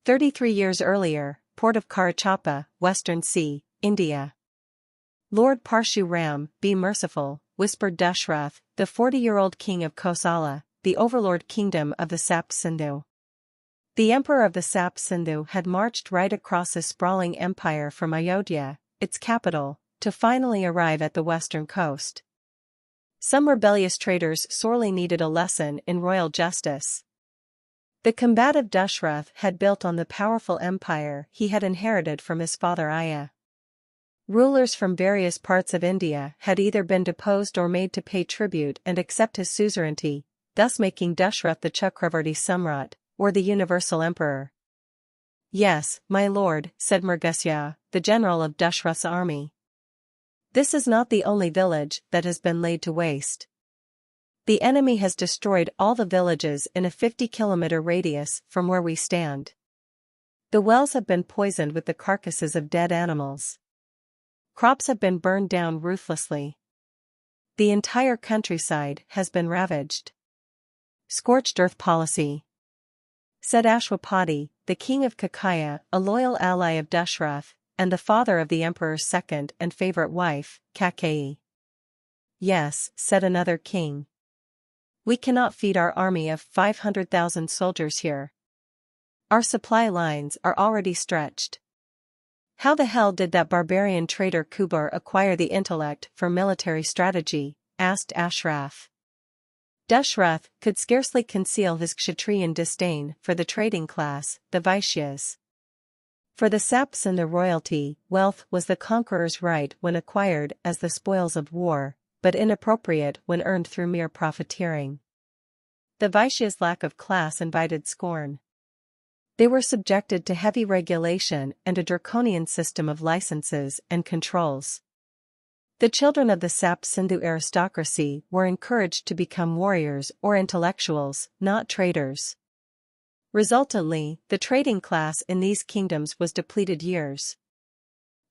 33 years earlier, port of Karachapa, Western Sea, India. Lord Parshuram, be merciful, whispered Dashrath, the 40-year-old king of Kosala, the overlord kingdom of the Sapt Sindhu. The emperor of the Sapt Sindhu had marched right across his sprawling empire from Ayodhya, its capital, to finally arrive at the western coast. Some rebellious traders sorely needed a lesson in royal justice. The combative Dashrath had built on the powerful empire he had inherited from his father Aya. Rulers from various parts of India had either been deposed or made to pay tribute and accept his suzerainty, thus making Dashrath the Chakravarti Samrat, or the universal emperor. Yes, my lord, said Murgasya, the general of Dashrath's army. This is not the only village that has been laid to waste. The enemy has destroyed all the villages in a 50-kilometer radius from where we stand. The wells have been poisoned with the carcasses of dead animals. Crops have been burned down ruthlessly. The entire countryside has been ravaged. Scorched earth policy, said Ashwapati, the king of Kakaya, a loyal ally of Dashrath, and the father of the emperor's second and favorite wife, Kakeyi. Yes, said another king. We cannot feed our army of 500,000 soldiers here. Our supply lines are already stretched. How the hell did that barbarian traitor Kubar acquire the intellect for military strategy? Asked Ashrath. Dashrath could scarcely conceal his Kshatriyan disdain for the trading class, the Vaishyas. For the Saps and the royalty, wealth was the conqueror's right when acquired as the spoils of war, but inappropriate when earned through mere profiteering. The Vaishyas' lack of class invited scorn. They were subjected to heavy regulation and a draconian system of licenses and controls. The children of the Sapt Sindhu aristocracy were encouraged to become warriors or intellectuals, not traders. Resultantly, the trading class in these kingdoms was depleted years.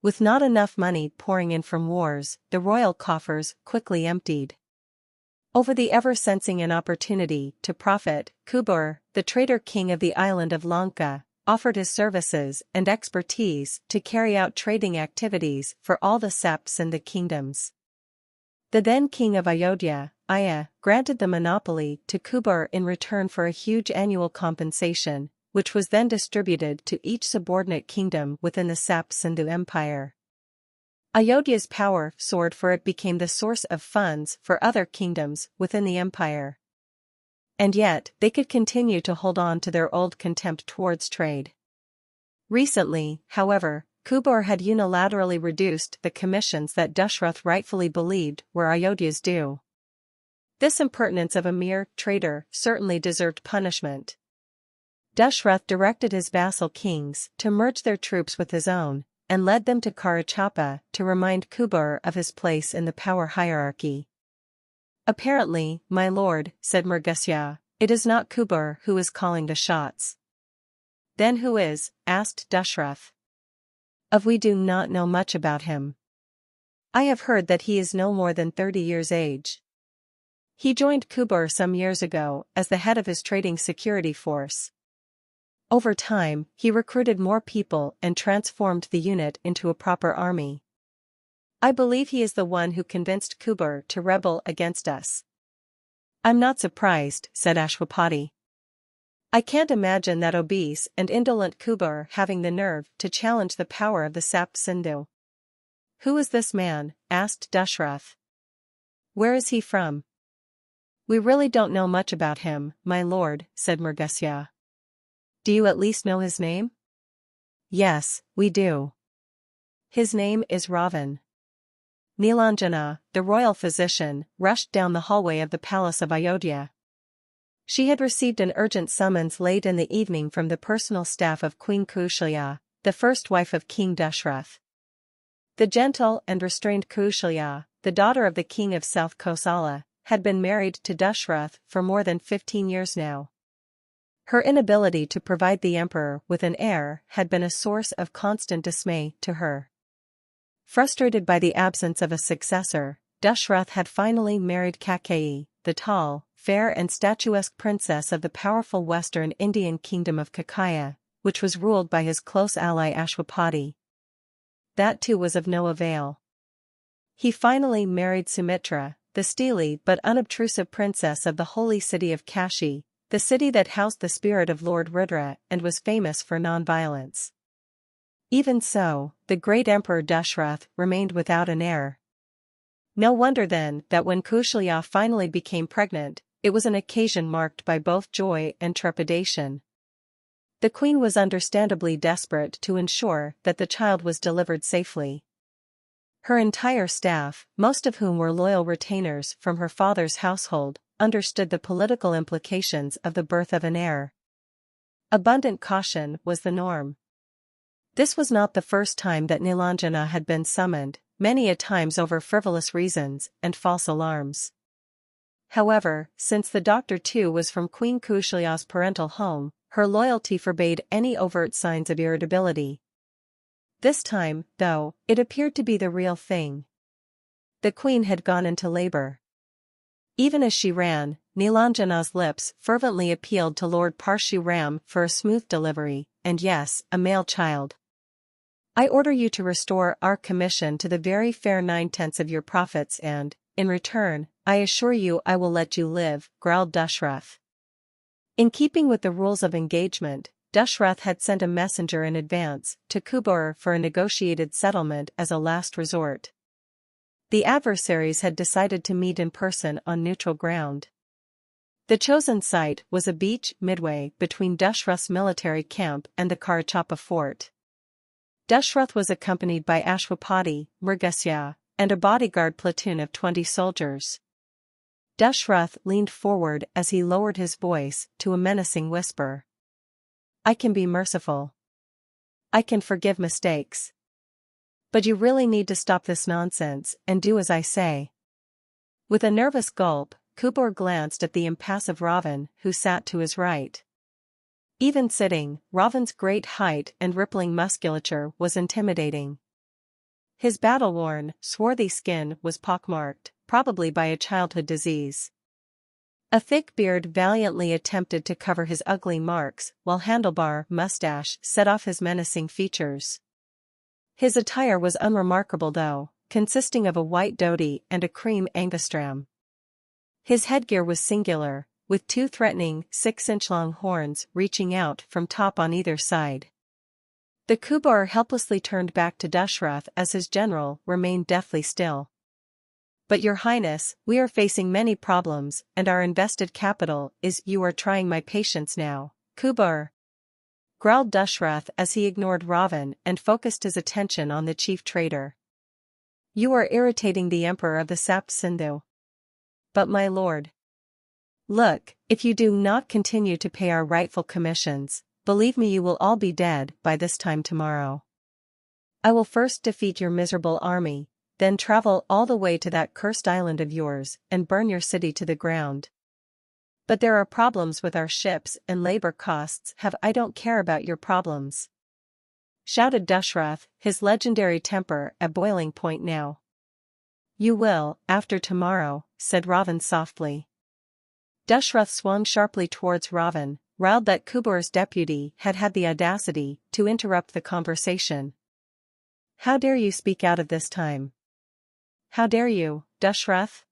With not enough money pouring in from wars, the royal coffers quickly emptied. Over the ever sensing an opportunity to profit, Kuber, the trader king of the island of Lanka, offered his services and expertise to carry out trading activities for all the Sapts in the kingdoms. The then king of Ayodhya, Aya, granted the monopoly to Kuber in return for a huge annual compensation, which was then distributed to each subordinate kingdom within the Sapt Sindhu Empire. Ayodhya's power soared, for it became the source of funds for other kingdoms within the empire. And yet, they could continue to hold on to their old contempt towards trade. Recently, however, Kuber had unilaterally reduced the commissions that Dashrath rightfully believed were Ayodhya's due. This impertinence of a mere trader certainly deserved punishment. Dashrath directed his vassal kings to merge their troops with his own, and led them to Karachapa to remind Kuber of his place in the power hierarchy. Apparently, my lord, said Murgasya, it is not Kuber who is calling the shots. Then who is? Asked Dashrath. Of we do not know much about him. I have heard that he is no more than 30 years age. He joined Kuber some years ago as the head of his trading security force. Over time, he recruited more people and transformed the unit into a proper army. I believe he is the one who convinced Kuber to rebel against us. I'm not surprised, said Ashwapati. I can't imagine that obese and indolent Kuber having the nerve to challenge the power of the Sapt Sindhu. Who is this man? Asked Dashrath. Where is he from? We really don't know much about him, my lord, said Murgasya. Do you at least know his name? Yes, we do. His name is Ravan. Nilanjana, the royal physician, rushed down the hallway of the palace of Ayodhya. She had received an urgent summons late in the evening from the personal staff of Queen Kaushalya, the first wife of King Dashrath. The gentle and restrained Kaushalya, the daughter of the king of South Kosala, had been married to Dashrath for more than 15 years now. Her inability to provide the emperor with an heir had been a source of constant dismay to her. Frustrated by the absence of a successor, Dashrath had finally married Kakeyi, the tall, fair and statuesque princess of the powerful western Indian kingdom of Kakaya, which was ruled by his close ally Ashwapati. That too was of no avail. He finally married Sumitra, the steely but unobtrusive princess of the holy city of Kashi, the city that housed the spirit of Lord Rudra and was famous for non-violence. Even so, the great Emperor Dashrath remained without an heir. No wonder then that when Kausalya finally became pregnant, it was an occasion marked by both joy and trepidation. The queen was understandably desperate to ensure that the child was delivered safely. Her entire staff, most of whom were loyal retainers from her father's household, understood the political implications of the birth of an heir. Abundant caution was the norm. This was not the first time that Nilanjana had been summoned, many a times over frivolous reasons and false alarms. However, since the doctor too was from Queen Kausalya's parental home, her loyalty forbade any overt signs of irritability. This time, though, it appeared to be the real thing. The queen had gone into labor. Even as she ran, Nilanjana's lips fervently appealed to Lord Parshuram for a smooth delivery, and yes, a male child. I order you to restore our commission to the very fair 9/10 of your profits and, in return, I assure you I will let you live, growled Dashrath. In keeping with the rules of engagement, Dashrath had sent a messenger in advance to Kubur for a negotiated settlement as a last resort. The adversaries had decided to meet in person on neutral ground. The chosen site was a beach midway between Dashrath's military camp and the Karachapa fort. Dashrath was accompanied by Ashwapati, Mrigasya, and a bodyguard platoon of 20 soldiers. Dashrath leaned forward as he lowered his voice to a menacing whisper. I can be merciful. I can forgive mistakes. But you really need to stop this nonsense and do as I say. With a nervous gulp, Kubur glanced at the impassive Ravan who sat to his right. Even sitting, Ravan's great height and rippling musculature was intimidating. His battle-worn, swarthy skin was pockmarked, probably by a childhood disease. A thick beard valiantly attempted to cover his ugly marks, while handlebar mustache set off his menacing features. His attire was unremarkable though, consisting of a white dhoti and a cream angustram. His headgear was singular, with 2 threatening 6-inch-long horns reaching out from top on either side. The Kubur helplessly turned back to Dashrath as his general remained deathly still. But your highness, we are facing many problems and our invested capital is you are trying my patience now, Kubur, growled Dashrath as he ignored Ravan and focused his attention on the chief traitor. You are irritating the emperor of the Sapt Sindhu. But my lord. Look, if you do not continue to pay our rightful commissions, believe me you will all be dead by this time tomorrow. I will first defeat your miserable army, then travel all the way to that cursed island of yours and burn your city to the ground. But there are problems with our ships and labor costs. I don't care about your problems, shouted Dashrath, his legendary temper at boiling point now. You will, after tomorrow, said Ravan softly. Dashrath swung sharply towards Ravan, riled that Kubur's deputy had had the audacity to interrupt the conversation. How dare you speak out at this time? How dare you, Dashrath?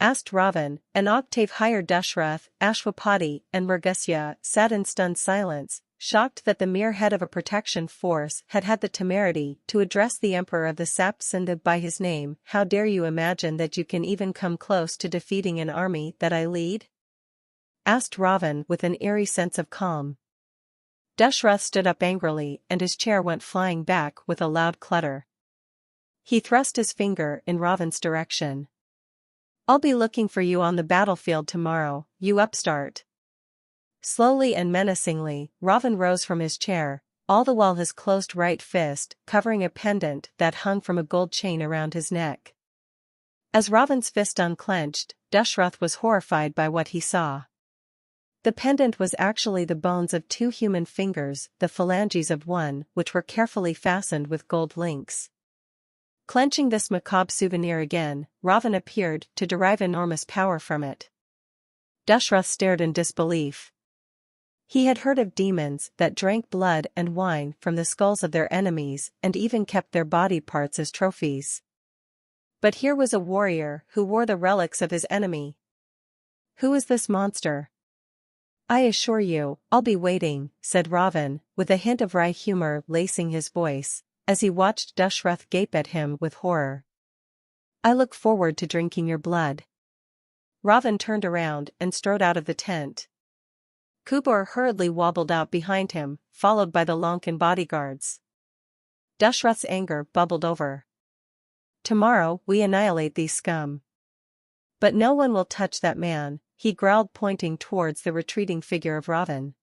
Asked Ravan, an octave higher. Dashrath, Ashwapati, and Mrigasya sat in stunned silence, shocked that the mere head of a protection force had had the temerity to address the emperor of the Sapt Sindhu by his name. How dare you imagine that you can even come close to defeating an army that I lead? Asked Ravan with an eerie sense of calm. Dashrath stood up angrily and his chair went flying back with a loud clutter. He thrust his finger in Ravan's direction. I'll be looking for you on the battlefield tomorrow, you upstart. Slowly and menacingly, Ravan rose from his chair, all the while his closed right fist covering a pendant that hung from a gold chain around his neck. As Ravan's fist unclenched, Dashrath was horrified by what he saw. The pendant was actually the bones of 2 human fingers, the phalanges of one, which were carefully fastened with gold links. Clenching this macabre souvenir again, Ravan appeared to derive enormous power from it. Dashrath stared in disbelief. He had heard of demons that drank blood and wine from the skulls of their enemies and even kept their body parts as trophies. But here was a warrior who wore the relics of his enemy. Who is this monster? I assure you, I'll be waiting, said Ravan, with a hint of wry humor lacing his voice, as he watched Dashrath gape at him with horror. I look forward to drinking your blood. Ravan turned around and strode out of the tent. Kubur hurriedly wobbled out behind him, followed by the Lankan bodyguards. Dashrath's anger bubbled over. Tomorrow we annihilate these scum. But no one will touch that man, he growled, pointing towards the retreating figure of Ravan.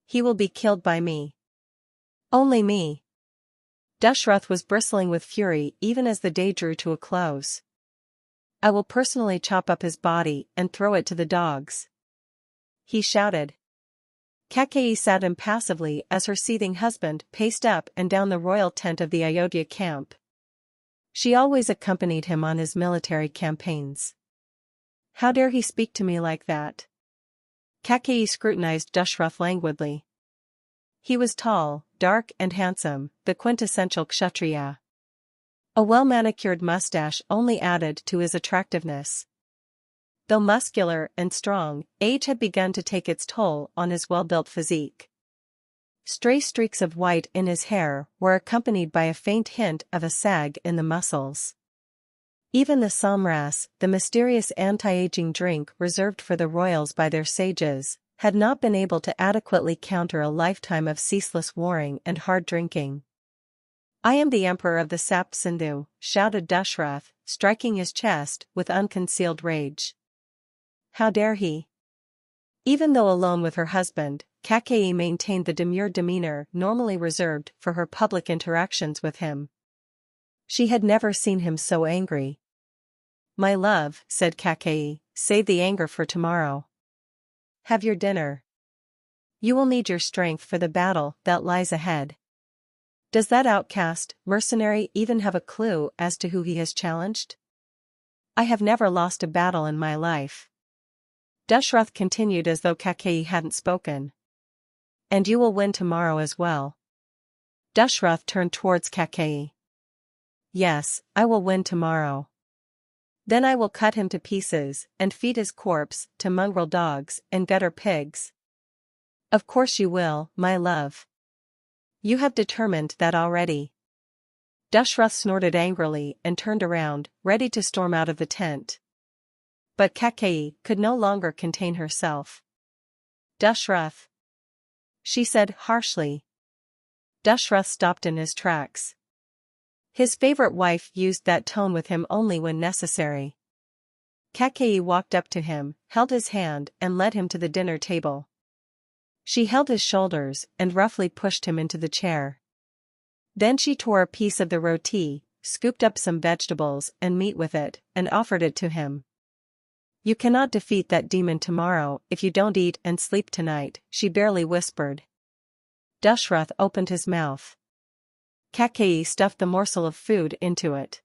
He will be killed by me. Only me. Dashrath was bristling with fury even as the day drew to a close. I will personally chop up his body and throw it to the dogs, he shouted. Kakeyi sat impassively as her seething husband paced up and down the royal tent of the Ayodhya camp. She always accompanied him on his military campaigns. How dare he speak to me like that? Kakeyi scrutinized Dashrath languidly. He was tall, dark and handsome, the quintessential Kshatriya. A well-manicured mustache only added to his attractiveness. Though muscular and strong, age had begun to take its toll on his well-built physique. Stray streaks of white in his hair were accompanied by a faint hint of a sag in the muscles. Even the samras, the mysterious anti-aging drink reserved for the royals by their sages, had not been able to adequately counter a lifetime of ceaseless warring and hard drinking. I am the emperor of the Sapt Sindhu, shouted Dashrath, striking his chest with unconcealed rage. How dare he? Even though alone with her husband, Kakeyi maintained the demure demeanor normally reserved for her public interactions with him. She had never seen him so angry. My love, said Kakeyi, save the anger for tomorrow. Have your dinner. You will need your strength for the battle that lies ahead. Does that outcast, mercenary even have a clue as to who he has challenged? I have never lost a battle in my life. Dashrath continued as though Kakeyi hadn't spoken. And you will win tomorrow as well. Dashrath turned towards Kakeyi. Yes, I will win tomorrow. Then I will cut him to pieces and feed his corpse to mongrel dogs and gutter pigs. Of course you will, my love. You have determined that already. Dashrath snorted angrily and turned around, ready to storm out of the tent. But Kakeyi could no longer contain herself. Dashrath, she said harshly. Dashrath stopped in his tracks. His favorite wife used that tone with him only when necessary. Kakeyi walked up to him, held his hand and led him to the dinner table. She held his shoulders and roughly pushed him into the chair. Then she tore a piece of the roti, scooped up some vegetables and meat with it, and offered it to him. You cannot defeat that demon tomorrow if you don't eat and sleep tonight, she barely whispered. Dashrath opened his mouth. Kakeyi stuffed the morsel of food into it.